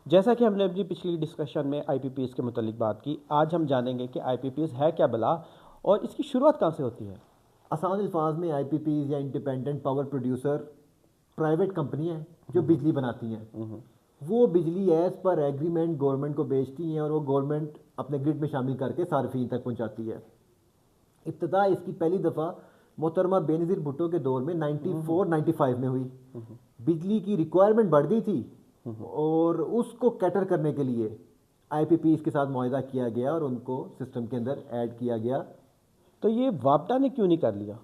जैसा कि हमने अपनी पिछली डिस्कशन में आईपीपीएस के मुतालिक बात की, आज हम जानेंगे कि आईपीपीएस है क्या भला और इसकी शुरुआत कहाँ से होती है। आसान अल्फाज में आईपीपीज या इंडिपेंडेंट पावर प्रोड्यूसर प्राइवेट कंपनियां हैं जो बिजली बनाती हैं। वो बिजली एज पर एग्रीमेंट गवर्नमेंट को बेचती हैं और वो गवर्नमेंट अपने ग्रिड में शामिल करके सार्फिन तक पहुंचाती है। इब्तदा इसकी पहली दफ़ा मोहतरमा बेनज़ीर भुट्टो के दौर में 94-95 में हुई। बिजली की रिक्वायरमेंट बढ़ गई थी और उसको कैटर करने के लिए आईपीपीज के साथ मुआहदा किया गया और उनको सिस्टम के अंदर ऐड किया गया। तो ये वापडा ने क्यों नहीं कर लिया?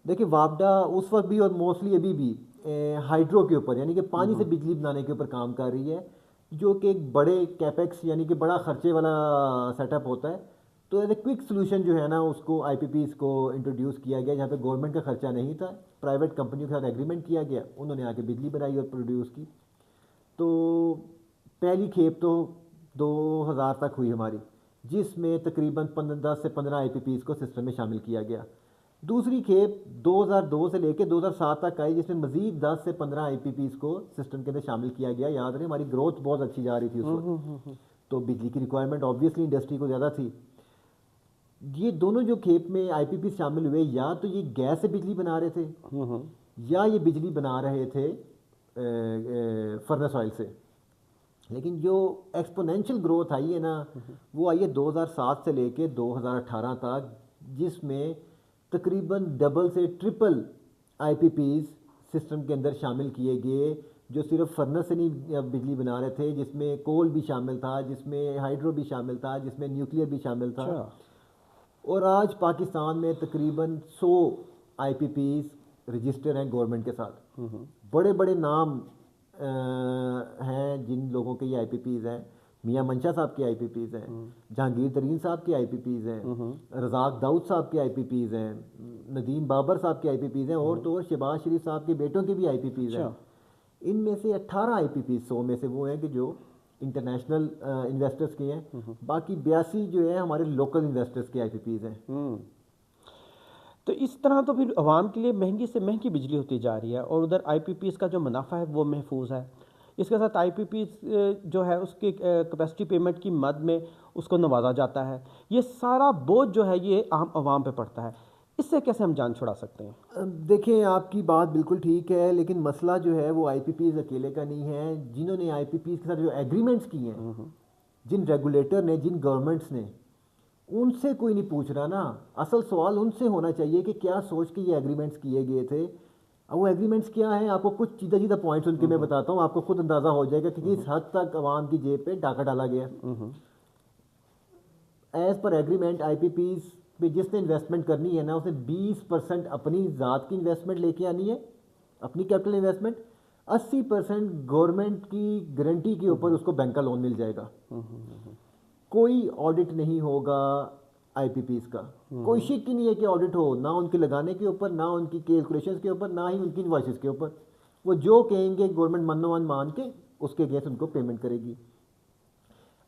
देखिए, वापडा उस वक्त भी और मोस्टली अभी भी हाइड्रो के ऊपर यानी कि पानी से बिजली बनाने के ऊपर काम कर रही है, जो कि एक बड़े कैपेक्स यानी कि बड़ा खर्चे वाला सेटअप होता है। तो एज ए क्विक सोल्यूशन जो है ना, उसको आईपीपीज को इंट्रोड्यूस किया गया जहाँ पे गवर्नमेंट का खर्चा नहीं था। प्राइवेट कंपनियों के साथ एग्रीमेंट किया गया, उन्होंने आके बिजली बनाई और प्रोड्यूस की। तो पहली खेप तो 2000 तक हुई हमारी, जिसमें तकरीबन 10 से 15 आईपीपीज को सिस्टम में शामिल किया गया। दूसरी खेप 2002 से लेकर 2007 तक आई, जिसमें मजीद 10 से 15 आईपीपीज को सिस्टम के अंदर शामिल किया गया। याद रहे, हमारी ग्रोथ बहुत अच्छी जा रही थी उस वक्त, तो बिजली की रिक्वायरमेंट ऑब्वियसली इंडस्ट्री को ज़्यादा थी। ये दोनों जो खेप में आईपीपी शामिल हुए, या तो ये गैस से बिजली बना रहे थे या ये बिजली बना रहे थे फर्नेस ऑयल से। लेकिन जो एक्सपोनेंशियल ग्रोथ आई है ना, वो आई है 2007 से लेके 2018 तक, जिसमें तकरीबन डबल से ट्रिपल आईपीपीज सिस्टम के अंदर शामिल किए गए, जो सिर्फ फर्नेस से नहीं बिजली बना रहे थे, जिसमें कोल भी शामिल था, जिसमें हाइड्रो भी शामिल था, जिसमें न्यूक्लियर भी शामिल था। और आज पाकिस्तान में तकरीबन 100 आईपीपीज रजिस्टर हैं गवर्नमेंट के साथ। बड़े बड़े नाम हैं जिन लोगों के ये आईपीपीज हैं। मियां मंशा साहब के आईपीपीज हैं, जहांगीर तरीन साहब के आईपीपीज हैं, रज़ाक दाऊद साहब के आईपीपीज हैं, नदीम बाबर साहब के आईपीपीज हैं, और तो और शहबाज शरीफ साहब के बेटों के भी आईपीपीज हैं। इनमें से 18 आईपीपीज 100 में से वो हैं कि जो इंटरनेशनल इन्वेस्टर्स के हैं, बाकी 82 जो है हमारे लोकल इन्वेस्टर्स के आईपीपीज हैं। तो इस तरह तो फिर आवाम के लिए महंगी से महंगी बिजली होती जा रही है और उधर आईपीपीएस का जो मुनाफा है वो महफूज है। इसके साथ आईपीपीएस जो है उसकी कैपेसिटी पेमेंट की मद में उसको नवाजा जाता है। ये सारा बोझ जो है ये आम आवाम पे पड़ता है। इससे कैसे हम जान छुड़ा सकते हैं? देखिए, आपकी बात बिल्कुल ठीक है, लेकिन मसला जो है वो आईपीपीज अकेले का नहीं है। जिन्होंने आईपीपीज के साथ जो एग्रीमेंट्स किए हैं, जिन रेगुलेटर ने, जिन गवर्नमेंट्स ने, उनसे कोई नहीं पूछ रहा ना। असल सवाल उनसे होना चाहिए कि क्या सोच के ये एग्रीमेंट्स किए गए थे। अब वो एग्रीमेंट्स क्या है, आपको कुछ सीधा सीधा पॉइंट्स उनके मैं बताता हूँ, आपको खुद अंदाज़ा हो जाएगा कि किस हद तक आवाम की जेब पे डाका डाला गया। एज पर एग्रीमेंट आईपीपीज पे जिसने इन्वेस्टमेंट करनी है ना, उसने 20% अपनी ज़ात की इन्वेस्टमेंट लेके आनी है, अपनी कैपिटल इन्वेस्टमेंट। 80% गवर्नमेंट की गारंटी के ऊपर उसको बैंक का लोन मिल जाएगा। कोई ऑडिट नहीं होगा आईपीपीज का, कोई शिक ही नहीं है कि ऑडिट हो, ना उनके लगाने के ऊपर, ना उनकी कैलकुलेशंस के ऊपर, ना ही उनकी इनवॉइसेस के ऊपर। वो जो कहेंगे गवर्नमेंट मनोमान मान के उसके अगेंस्ट उनको पेमेंट करेगी।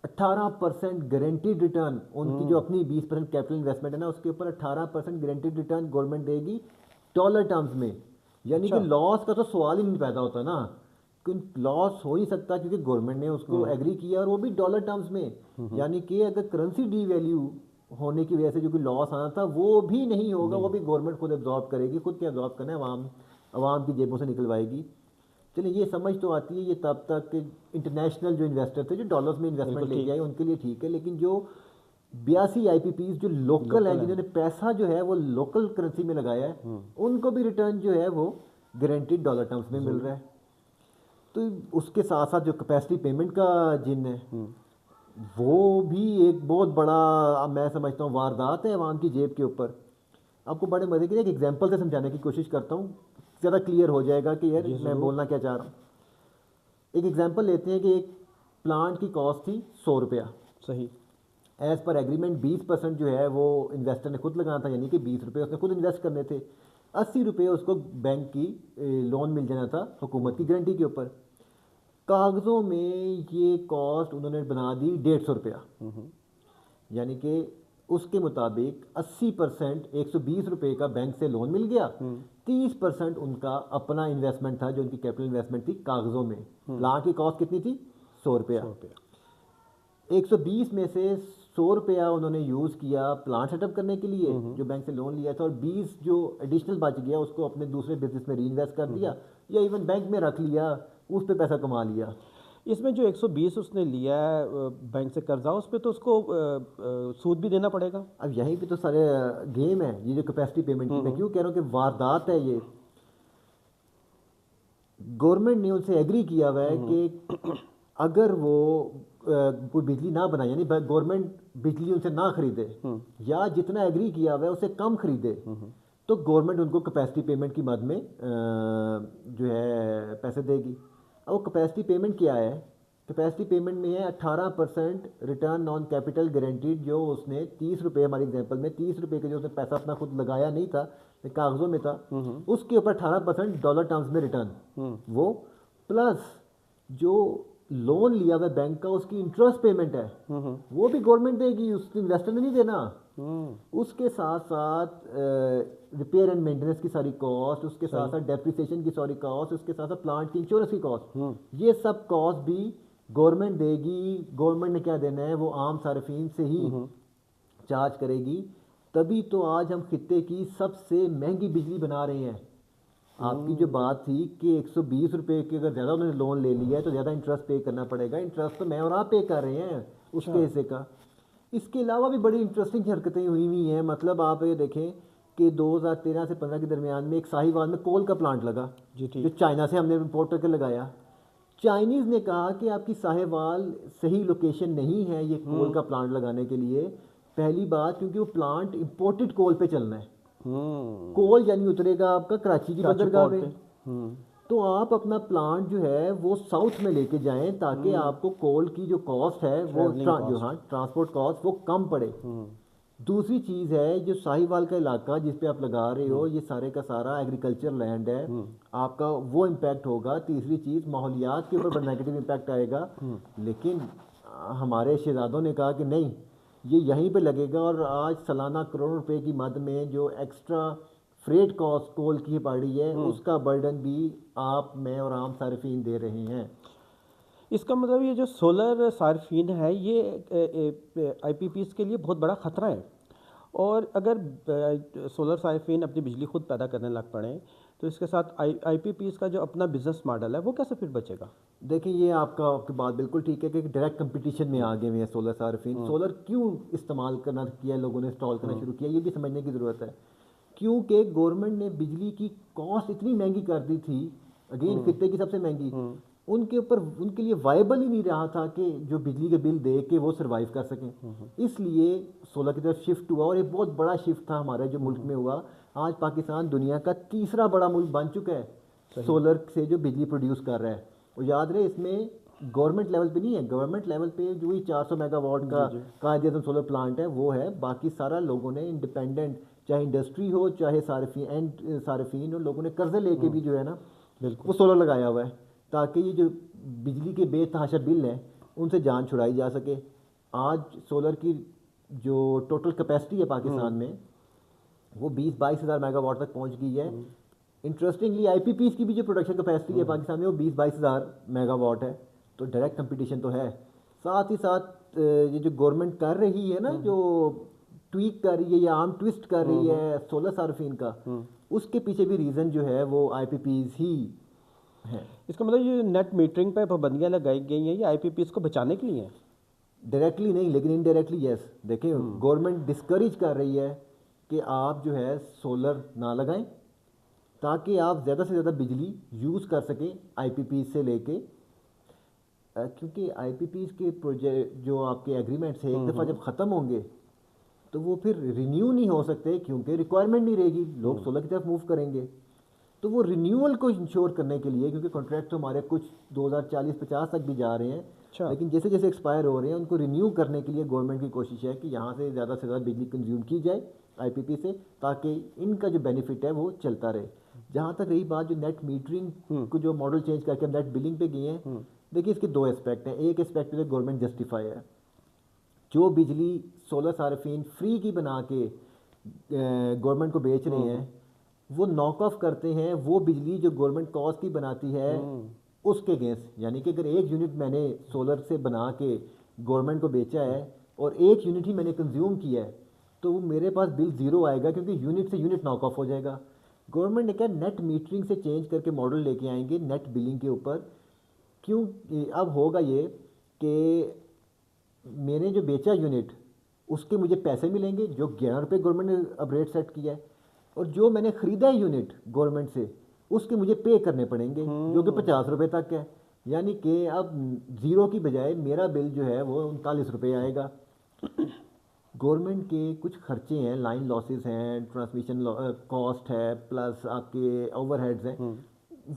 18% गारंटीड रिटर्न, उनकी जो अपनी 20% कैपिटल इन्वेस्टमेंट है ना, उसके ऊपर 18% गारंटीड रिटर्न गवर्नमेंट देगी डॉलर टर्म्स में। यानी कि लॉस का तो सवाल ही नहीं पैदा होता ना, लॉस हो ही सकता क्योंकि गवर्नमेंट ने उसको एग्री किया, और वो भी डॉलर टर्म्स में। यानी कि अगर करेंसी डी वैल्यू होने की वजह से जो कोई लॉस आना था वो भी नहीं होगा, वो भी गवर्नमेंट खुद एब्जॉर्ब करेगी। खुद के एब्जॉर्ब करना है, अवाम की जेबों से निकलवाएगी। चलिए, ये समझ तो आती है। ये तब तक कि इंटरनेशनल जो इन्वेस्टर थे, जो डॉलर्स में इन्वेस्टमेंट लेके आए, उनके लिए ठीक है। लेकिन जो 82 आईपीपीज जो लोकल हैं, जिन्होंने पैसा जो है वो लोकल करेंसी में लगाया है, उनको भी रिटर्न जो है वो गारंटीड डॉलर टर्म्स में मिल रहा है। तो उसके साथ साथ जो कैपेसिटी पेमेंट का जिन है, वो भी एक बहुत बड़ा, मैं समझता हूँ, वारदात है अवाम की जेब के ऊपर। आपको बड़े मज़े की एक एग्जांपल से समझाने की कोशिश करता हूँ, ज़्यादा क्लियर हो जाएगा कि यार मैं बोलना क्या चाह रहा हूँ। एक एग्जांपल लेते हैं कि एक प्लांट की कॉस्ट थी 100 रुपया। सही। एज़ पर एग्रीमेंट 20% जो है वो इन्वेस्टर ने खुद लगाना था, यानी कि 20 रुपये उसने खुद इन्वेस्ट करने थे। 80 रुपये उसको बैंक की लोन मिल जाना था हुकूमत की गारंटी के ऊपर। कागज़ों में ये कॉस्ट उन्होंने बना दी 150 रुपया। यानी कि उसके मुताबिक 80% 120 रुपये का बैंक से लोन मिल गया, 30% उनका अपना इन्वेस्टमेंट था, जो उनकी कैपिटल इन्वेस्टमेंट थी कागज़ों में। प्लांट की कॉस्ट कितनी थी? 100 रुपया। 120 में से 100 रुपया उन्होंने यूज़ किया प्लांट सेटअप करने के लिए जो बैंक से लोन लिया था, और 20 जो एडिशनल बच गया उसको अपने दूसरे बिजनेस में री इन्वेस्ट कर दिया, या इवन बैंक में रख लिया, उस पर पैसा कमा लिया। इसमें जो 120 उसने लिया है बैंक से कर्जा, उस पर तो उसको सूद भी देना पड़ेगा। अब यहीं पे तो सारे गेम है, ये जो कैपेसिटी पेमेंट की मैं क्यों कह रहा हूँ कि वारदात है ये। गवर्नमेंट ने उनसे एग्री किया हुआ है कि अगर वो कोई बिजली ना बनाए, यानी गवर्नमेंट बिजली उनसे ना खरीदे, या जितना एग्री किया हुआ है उससे कम खरीदे, तो गवर्नमेंट उनको कैपेसिटी पेमेंट की मद में जो है पैसे देगी। अब वो कैपेसिटी पेमेंट क्या है? कैपेसिटी पेमेंट में है 18% रिटर्न ऑन कैपिटल गारंटीड। जो उसने 30 रुपये, हमारे एग्जांपल में 30 रुपये का जो उसने पैसा अपना खुद लगाया नहीं था, कागजों में था, उसके ऊपर 18% डॉलर टर्म्स में रिटर्न, वो प्लस जो लोन लिया हुआ बैंक का उसकी इंटरेस्ट पेमेंट है, वो भी गवर्नमेंट देगी, उसको इन्वेस्टर ने नहीं देना। उसके साथ साथ रिपेयर एंड मेंटेनेंस की सारी कॉस्ट, उसके साथ साथ डेप्रिसिएशन की सारी कॉस्ट, उसके साथ साथ प्लांट की इंश्योरेंस की कॉस्ट, ये सब कॉस्ट भी गवर्नमेंट देगी। गवर्नमेंट ने क्या देना है, वो आम सार्फिन से ही चार्ज करेगी। तभी तो आज हम खित्ते की सबसे महंगी बिजली बना रहे हैं। आपकी जो बात थी कि 120 रुपये के अगर ज़्यादा उन्होंने लोन ले लिया है तो ज़्यादा इंटरेस्ट पे करना पड़ेगा, इंटरेस्ट तो मैं और आप पे कर रहे हैं उसके हिस्से का। इसके अलावा भी बड़ी इंटरेस्टिंग हरकतें हुई हैं। मतलब आप ये देखें कि 2013 से 15 के दरमियान में एक साहिवाल में कोल का प्लांट लगा, जो चाइना से हमने इम्पोर्ट करके लगाया। चाइनीज़ ने कहा कि आपकी साहिवाल सही लोकेशन नहीं है ये कोल का प्लांट लगाने के लिए। पहली बात, क्योंकि वो प्लांट इम्पोर्टेड कोल पे चलना है। कोल यानी उतरेगा आपका कराची की बंदरगाह में। तो आप अपना प्लांट जो है वो साउथ में लेके जाएं, ताकि आपको कोल की जो कॉस्ट है वो ट्रांसपोर्ट कॉस्ट वो कम पड़े। दूसरी चीज़ है, जो साहिवाल का इलाका जिस पे आप लगा रहे हो, ये सारे का सारा एग्रीकल्चर लैंड है, आपका वो इम्पैक्ट होगा। तीसरी चीज़, माहौलियात के ऊपर नेगेटिव इम्पैक्ट आएगा। लेकिन हमारे शहजादों ने कहा कि नहीं, ये यहीं पे लगेगा, और आज सालाना करोड़ रुपए की मद में जो एक्स्ट्रा फ्रेट कॉस्ट कोल की पड़ी है, उसका बर्डन भी आप, मैं और आम सार्फिन दे रहे हैं। इसका मतलब ये जो सोलर सार्फिन है, ये आईपीपीएस के लिए बहुत बड़ा ख़तरा है। और अगर सोलर सार्फिन अपनी बिजली खुद पैदा करने लग पड़े, तो इसके साथ आईपीपीएस का जो अपना बिजनेस मॉडल है वो कैसे फिर बचेगा? देखिए, ये आपकी बात बिल्कुल ठीक है कि डायरेक्ट कंपटीशन में आ गए हुए हैं सोलर सार्फिन। सोलर क्यों इस्तेमाल करना किया, लोगों ने इंस्टॉल करना शुरू किया, ये भी समझने की ज़रूरत है। क्योंकि गवर्नमेंट ने बिजली की कॉस्ट इतनी महंगी कर दी थी, अगेन खित्ते की सबसे महंगी, उनके ऊपर उनके लिए वायबल ही नहीं रहा था कि जो बिजली के बिल दे के वो सर्वाइव कर सकें। इसलिए सोलर की तरफ शिफ्ट हुआ, और ये बहुत बड़ा शिफ्ट था हमारे जो मुल्क में हुआ। आज पाकिस्तान दुनिया का तीसरा बड़ा मुल्क बन चुका है सोलर से जो बिजली प्रोड्यूस कर रहा है। और याद रहे, इसमें गवर्नमेंट लेवल पे नहीं है, गवर्नमेंट लेवल पे जो ही 400 मेगावाट का कायदे सोलर प्लांट है वो है। बाकी सारा लोगों ने इंडिपेंडेंट, चाहे इंडस्ट्री हो चाहे सार्फिन हो, लोगों ने कर्जे लेके भी जो है ना वो सोलर लगाया हुआ है, ताकि ये जो बिजली के बेतहाशा बिल हैं उनसे जान छुड़ाई जा सके। आज सोलर की जो टोटल कैपेसिटी है पाकिस्तान में वो 20-22 हज़ार मेगावाट तक पहुंच गई है। इंटरेस्टिंगली आईपीपीएस की भी जो प्रोडक्शन कैपेसिटी है पाकिस्तान में वो 20-22 हज़ार मेगावाट है। तो डायरेक्ट कंपटीशन तो है। साथ ही साथ ये जो गवर्नमेंट कर रही है ना, जो ट्वीक कर रही है या आर्म ट्विस्ट कर रही है सोलर सार्फिन का, उसके पीछे भी रीज़न जो है वो आईपीपीएस ही है। इसका मतलब ये नेट मीटरिंग पर पाबंदियां लगाई गई हैं, ये आईपीपीएस को बचाने के लिए है? डायरेक्टली नहीं, लेकिन इनडायरेक्टली यस। देखिए, गवर्नमेंट डिस्करेज कर रही है कि आप जो है सोलर ना लगाएं, ताकि आप ज़्यादा से ज़्यादा बिजली यूज़ कर सकें आईपीपीएस से लेके। क्योंकि आईपीपीएस के प्रोजेक्ट जो आपके एग्रीमेंट्स है, एक दफ़ा जब ख़त्म होंगे तो वो फिर रिन्यू नहीं हो सकते, क्योंकि रिक्वायरमेंट नहीं रहेगी, लोग सोलर की तरफ मूव करेंगे। तो वो रिन्यूअल को इंश्योर करने के लिए, क्योंकि कॉन्ट्रैक्ट तो हमारे कुछ 2040-50 तक भी जा रहे हैं, लेकिन जैसे जैसे एक्सपायर हो रहे हैं उनको रिन्यू करने के लिए गवर्नमेंट की कोशिश है कि यहाँ से ज़्यादा बिजली कंज्यूम की जाए आईपीपी से, ताकि इनका जो बेनिफिट है वो चलता रहे। जहाँ तक रही बात जो नेट मीटरिंग को जो मॉडल चेंज करके हम नेट बिलिंग पे गए हैं, देखिए इसके दो एस्पेक्ट हैं। एक एस्पेक्ट जो गवर्नमेंट जस्टिफाई है, जो बिजली सोलर सार्फिन फ्री की बना के गवर्नमेंट को बेच रहे हैं, वो नॉक ऑफ करते हैं वो बिजली जो गवर्नमेंट कॉस्ट की बनाती है उसके अगेंस्ट, यानी कि अगर एक यूनिट मैंने सोलर से बना के गवर्नमेंट को बेचा है और एक यूनिट ही मैंने कंज्यूम किया है, तो वो मेरे पास बिल ज़ीरो आएगा, क्योंकि यूनिट से यूनिट नॉक ऑफ हो जाएगा। गवर्नमेंट ने क्या नेट मीटरिंग से चेंज करके मॉडल लेके आएंगे नेट बिलिंग के ऊपर। क्यों? अब होगा ये कि मैंने जो बेचा यूनिट उसके मुझे पैसे मिलेंगे, जो 11 रुपये गवर्नमेंट ने अब रेट सेट किया है, और जो मैंने ख़रीदा है यूनिट गवर्नमेंट से उसके मुझे पे करने पड़ेंगे, जो कि 50 रुपये तक है। यानी कि अब ज़ीरो की बजाय मेरा बिल जो है वो 39 रुपये आएगा। गवर्नमेंट के कुछ खर्चे हैं, लाइन लॉसेस हैं, ट्रांसमिशन कॉस्ट है, प्लस आपके ओवरहेड्स हैं,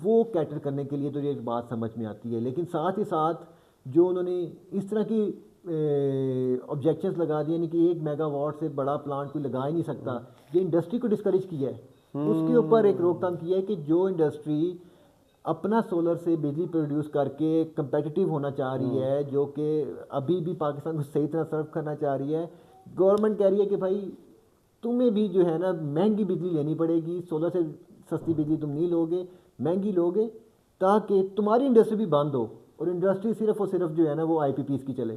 वो कैटर करने के लिए तो ये बात समझ में आती है। लेकिन साथ ही साथ जो उन्होंने इस तरह की ऑब्जेक्शंस लगा दिए, यानी कि 1 मेगावाट से बड़ा प्लांट कोई लगा ही नहीं सकता, ये इंडस्ट्री को डिस्करेज किया है। उसके ऊपर एक रोकथाम किया है कि जो इंडस्ट्री अपना सोलर से बिजली प्रोड्यूस करके कंपेटिटिव होना चाह रही है, जो कि अभी भी पाकिस्तान को सही तरह सर्व करना चाह रही है, गवर्नमेंट कह रही है कि भाई तुम्हें भी जो है ना महंगी बिजली लेनी पड़ेगी, सोलर से सस्ती बिजली तुम नहीं लोगे, महंगी लोगे, ताकि तुम्हारी इंडस्ट्री भी बंद हो और इंडस्ट्री सिर्फ और सिर्फ जो है ना वो आईपीपीस की चले।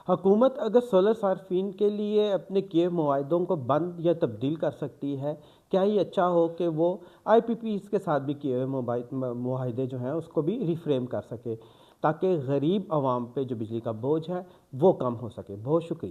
हुकूमत अगर सोलर सार्फिन के लिए अपने किए मुआहदों को बंद या तब्दील कर सकती है, क्या ही अच्छा हो कि वो आईपीपीएस के साथ भी किए हुए मुआहदे जो हैं उसको भी रिफ्रेम कर सके, ताकि गरीब आवाम पे जो बिजली का बोझ है वो कम हो सके। बहुत शुक्रिया।